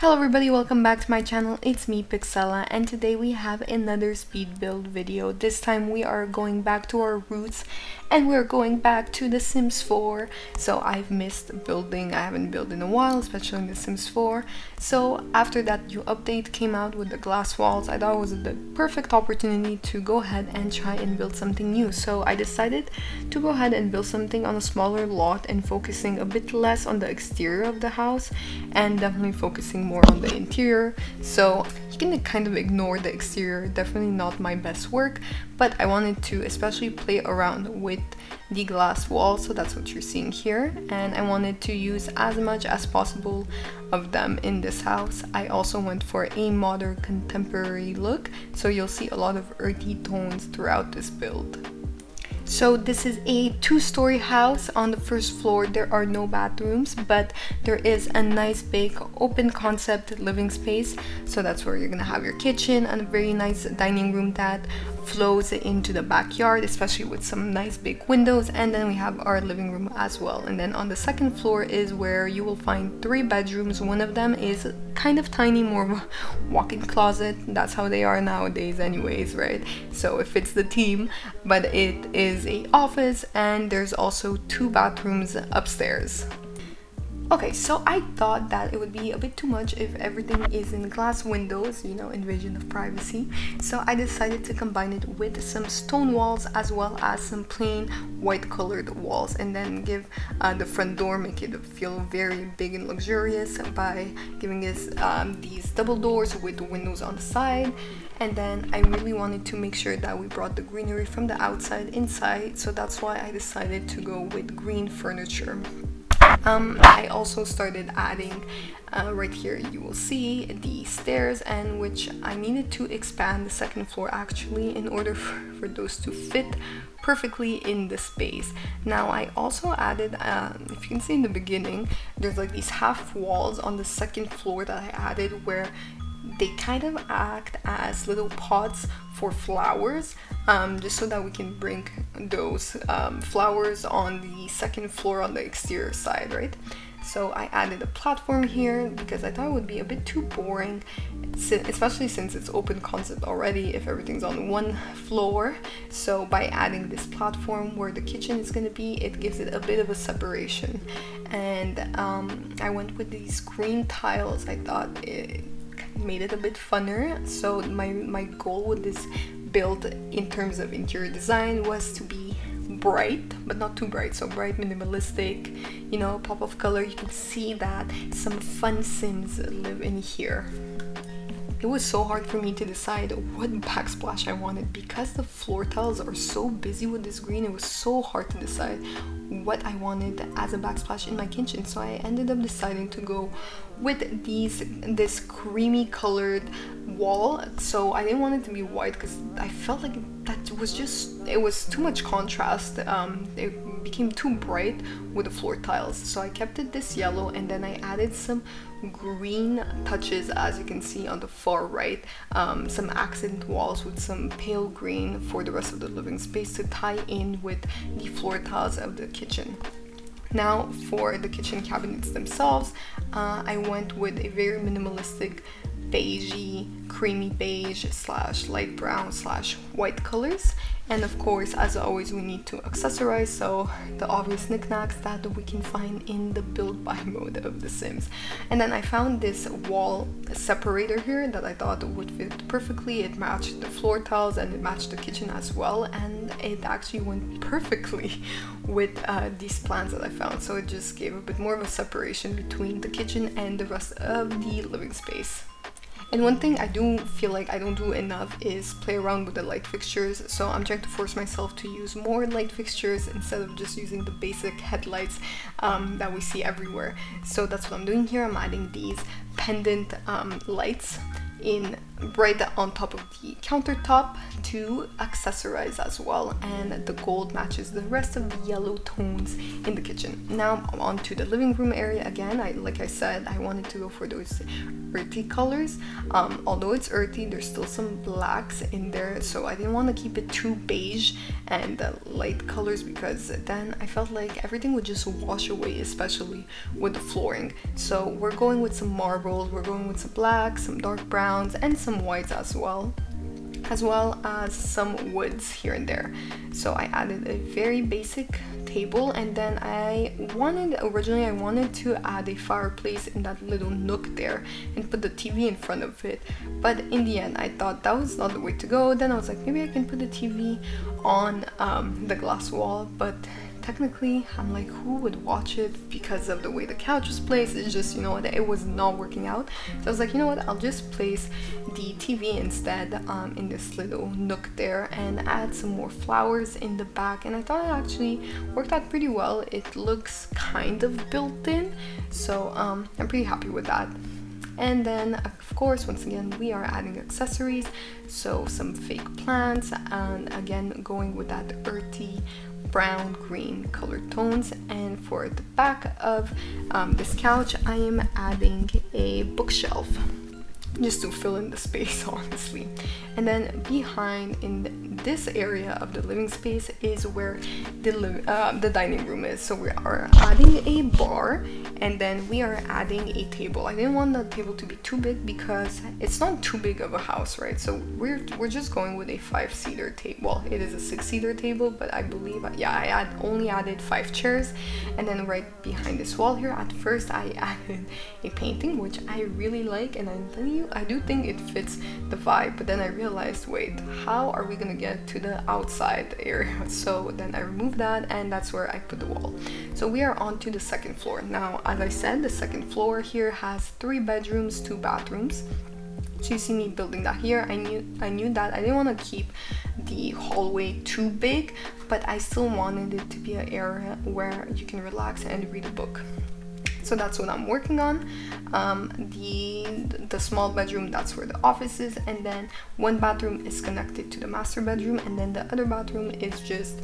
Hello everybody, welcome back to my channel. It's me, Pixella, and today we have another speed build video. This time we are going back to our roots and we're going back to The Sims 4. So I've missed building, I haven't built in a while, especially in The Sims 4. So after that new update came out with the glass walls, I thought it was the perfect opportunity to go ahead and try and build something new. So I decided to go ahead and build something on a smaller lot and focusing a bit less on the exterior of the house and definitely focusing more on the interior. So you can kind of ignore the exterior, definitely not my best work, but I wanted to especially play around with the glass wall, so that's what you're seeing here, and I wanted to use as much as possible of them in this house. I also went for a modern contemporary look, so you'll see a lot of earthy tones throughout this build. So this is a two-story house. On the first floor there are no bathrooms, but there is a nice big open concept living space. So that's where you're gonna have your kitchen and a very nice dining room that flows into the backyard, especially with some nice big windows. And then we have our living room as well. And then on the second floor is where you will find 3 bedrooms. One of them is kind of tiny, more of a walk-in closet. That's how they are nowadays anyways, right? So it fits the theme, but it is a office, and there's also 2 bathrooms upstairs. Okay, so I thought that it would be a bit too much if everything is in glass windows, you know, invasion of privacy. So I decided to combine it with some stone walls as well as some plain white colored walls, and then give the front door, make it feel very big and luxurious by giving us these double doors with windows on the side. And then I really wanted to make sure that we brought the greenery from the outside inside, so that's why I decided to go with green furniture. I also started adding right here you will see the stairs, and which I needed to expand the second floor actually in order for those to fit perfectly in the space. Now I also added, if you can see in the beginning, there's like these half walls on the second floor that I added where they kind of act as little pots for flowers, just so that we can bring those flowers on the second floor on the exterior side, right? So I added a platform here because I thought it would be a bit too boring, especially since it's open concept already if everything's on one floor. So by adding this platform where the kitchen is going to be, it gives it a bit of a separation. And I went with these green tiles. I thought it made it a bit funner. So my goal with this build in terms of interior design was to be bright, but not too bright. So bright, minimalistic, you know, pop of color. You can see that some fun Sims live in here. It was so hard for me to decide what backsplash I wanted because the floor tiles are so busy with this green. It was so hard to decide what I wanted as a backsplash in my kitchen. So I ended up deciding to go with this creamy colored wall. So I didn't want it to be white because I felt like it was too much contrast. It became too bright with the floor tiles. So I kept it this yellow, and then I added some green touches, as you can see on the far right, some accent walls with some pale green for the rest of the living space to tie in with the floor tiles of the kitchen. Now for the kitchen cabinets themselves, I went with a very minimalistic beigey, creamy beige / light brown / white colors. And of course, as always, we need to accessorize, so the obvious knickknacks that we can find in the build by mode of The Sims. And then I found this wall separator here that I thought would fit perfectly. It matched the floor tiles and it matched the kitchen as well, and it actually went perfectly with these plants that I found. So it just gave a bit more of a separation between the kitchen and the rest of the living space. And one thing I do feel like I don't do enough is play around with the light fixtures, so I'm trying to force myself to use more light fixtures instead of just using the basic headlights that we see everywhere. So that's what I'm doing here. I'm adding these pendant lights in right on top of the countertop to accessorize as well, and the gold matches the rest of the yellow tones in the kitchen. Now on to the living room area again. Like I said, I wanted to go for those earthy colors. Although it's earthy, there's still some blacks in there, so I didn't want to keep it too beige and light colors, because then I felt like everything would just wash away, especially with the flooring. So we're going with some marbles, we're going with some blacks, some dark browns, and some whites as well as some woods here and there. So I added a very basic table, and then originally I wanted to add a fireplace in that little nook there and put the TV in front of it, but in the end I thought that was not the way to go. Then I was like, maybe I can put the TV on the glass wall, but technically I'm like, who would watch it because of the way the couch was placed? It's just, you know what, it was not working out. So I was like, you know what, I'll just place the TV instead in this little nook there and add some more flowers in the back, and I thought it actually worked out pretty well. It looks kind of built in, so I'm pretty happy with that. And then of course, once again, we are adding accessories, so some fake plants, and again going with that earthy brown green color tones. And for the back of this couch, I am adding a bookshelf just to fill in the space, honestly. And then behind in this area of the living space is where the dining room is. So we are adding a bar, and then we are adding a table. I didn't want the table to be too big because it's not too big of a house, right? So we're just going with a 5-seater table. Well, it is a 6-seater table, but I believe, yeah, I only added 5 chairs. And then right behind this wall here, at first I added a painting, which I really like, and I'm telling you, I do think it fits the vibe. But then I realized, wait, how are we gonna get to the outside area? So then I removed that, and that's where I put the wall. So we are on to the second floor. Now, as I said, the second floor here has 3 bedrooms, 2 bathrooms. So you see me building that here. I knew that I didn't want to keep the hallway too big, but I still wanted it to be an area where you can relax and read a book. So that's what I'm working on. The small bedroom, that's where the office is, and then one bathroom is connected to the master bedroom, and then the other bathroom is just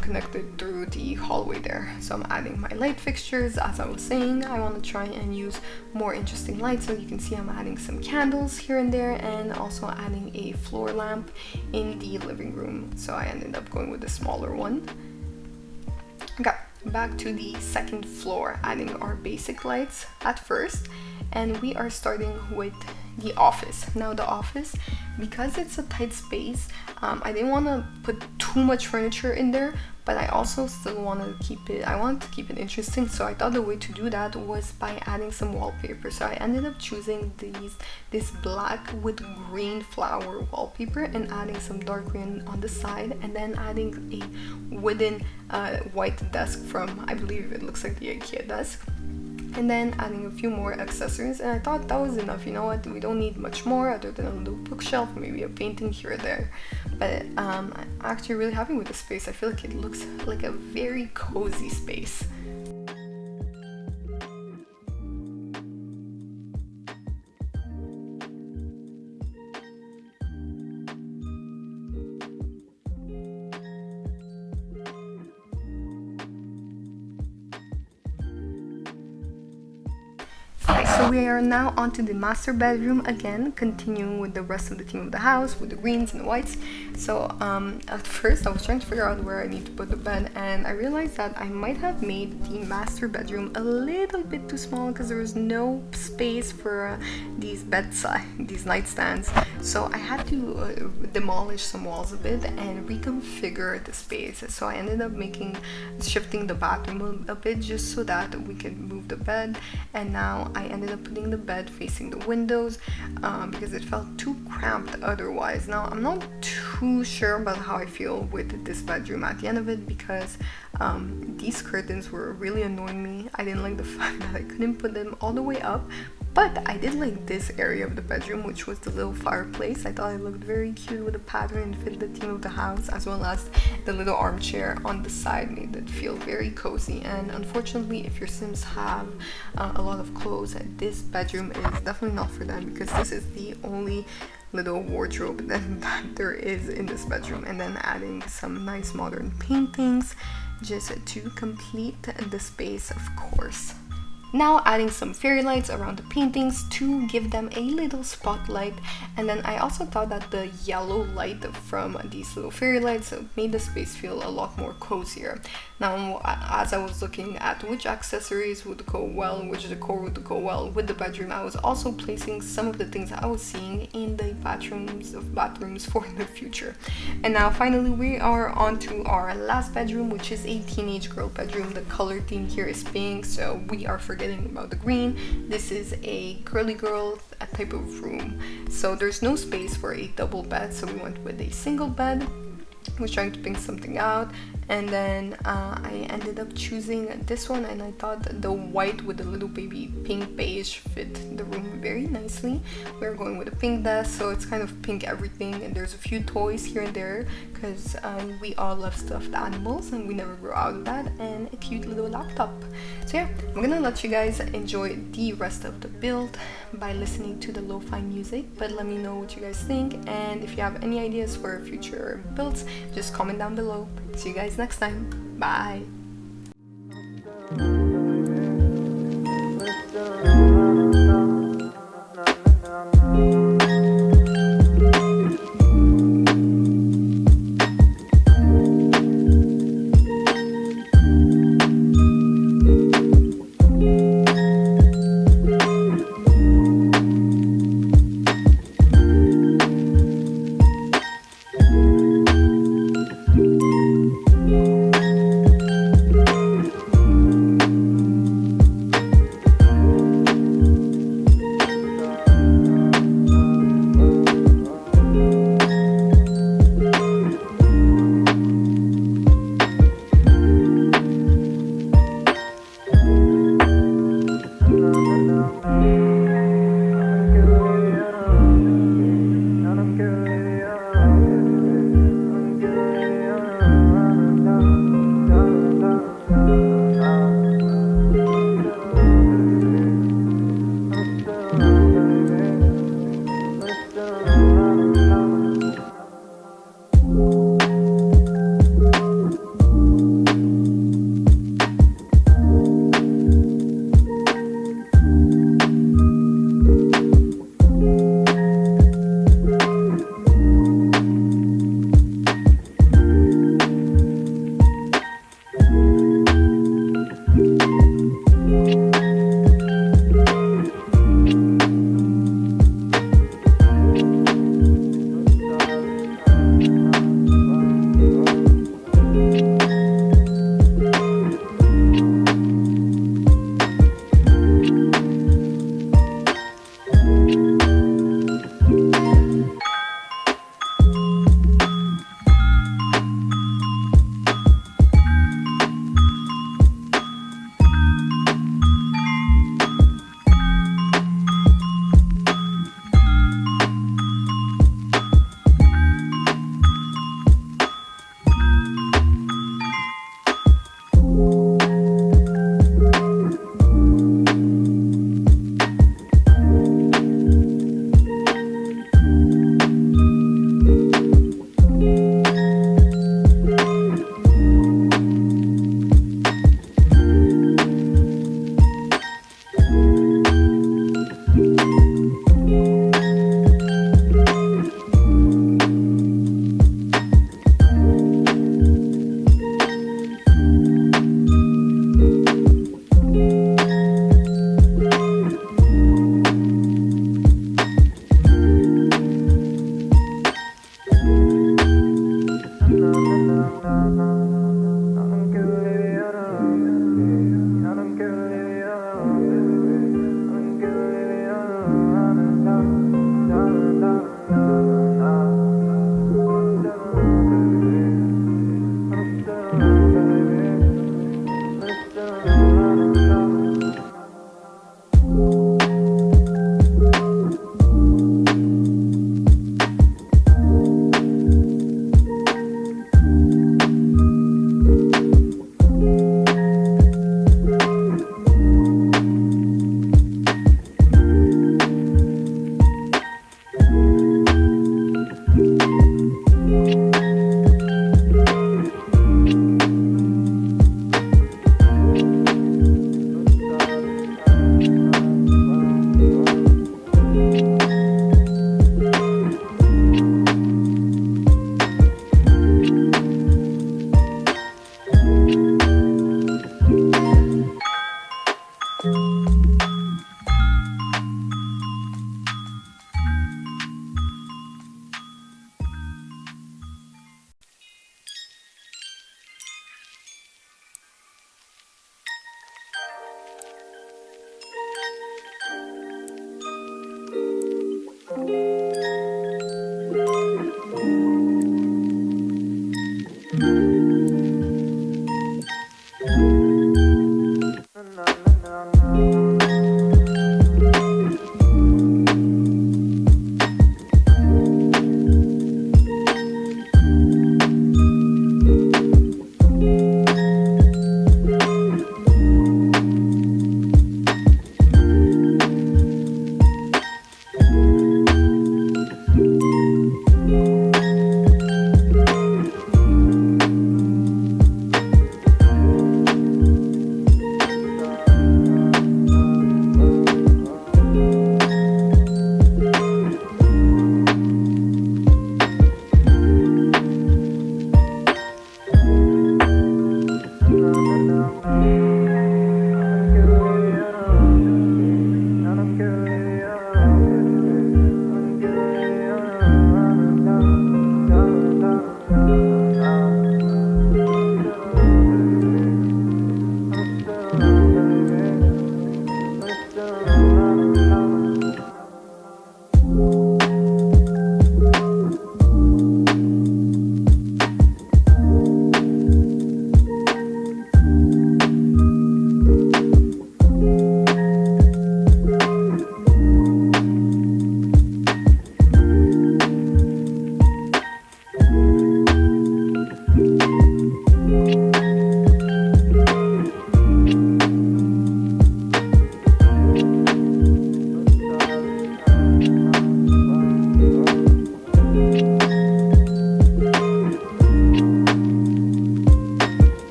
connected through the hallway there. So I'm adding my light fixtures. As I was saying, I want to try and use more interesting lights. So you can see I'm adding some candles here and there, and also adding a floor lamp in the living room. So I ended up going with the smaller one. Okay, back to the second floor, adding our basic lights at first, and we are starting with the office. Now the office, because it's a tight space, I didn't want to put too much furniture in there, but I also still wanted to keep it interesting. So I thought the way to do that was by adding some wallpaper. So I ended up choosing this black with green flower wallpaper and adding some dark green on the side, and then adding a wooden white desk from, I believe it looks like the IKEA desk, and then adding a few more accessories. And I thought that was enough. You know what, we don't need much more other than a little bookshelf, maybe a painting here or there. But I'm actually really happy with the space. I feel like it looks like a very cozy space. So we are now onto the master bedroom again, continuing with the rest of the theme of the house with the greens and the whites. So at first I was trying to figure out where I need to put the bed, and I realized that I might have made the master bedroom a little bit too small because there was no space for these nightstands. So I had to demolish some walls a bit and reconfigure the space. So I ended up shifting the bathroom a bit just so that we could move the bed, and now I ended up putting the bed facing the windows because it felt too cramped otherwise. Now I'm not too sure about how I feel with this bedroom at the end of it, because these curtains were really annoying me. I didn't like the fact that I couldn't put them all the way up, But I did like this area of the bedroom, which was the little fireplace. I thought it looked very cute with the pattern and fit the theme of the house, as well as the little armchair on the side made it feel very cozy. And unfortunately, if your Sims have a lot of clothes, this bedroom is definitely not for them, because this is the only little wardrobe that there is in this bedroom. And then adding some nice modern paintings just to complete the space, of course. Now adding some fairy lights around the paintings to give them a little spotlight. And then I also thought that the yellow light from these little fairy lights made the space feel a lot more cozier. Now, as I was looking at which accessories would go well, which decor would go well with the bedroom, I was also placing some of the things I was seeing in the bathrooms for the future. And now finally we are on to our last bedroom, which is a teenage girl bedroom. The color theme here is pink, so we are forgetting about the green. This is a girly girl type of room, so there's no space for a double bed, so we went with a single bed. I was trying to pick something out, and then I ended up choosing this one, and I thought the white with the little baby pink beige fit the room very nicely. We're going with a pink desk, so it's kind of pink everything, and there's a few toys here and there because we all love stuffed animals and we never grow out of that, and a cute little laptop. So yeah, I'm gonna let you guys enjoy the rest of the build by listening to the lo-fi music, but let me know what you guys think, and if you have any ideas for future builds, just comment down below. See you guys next time. Bye.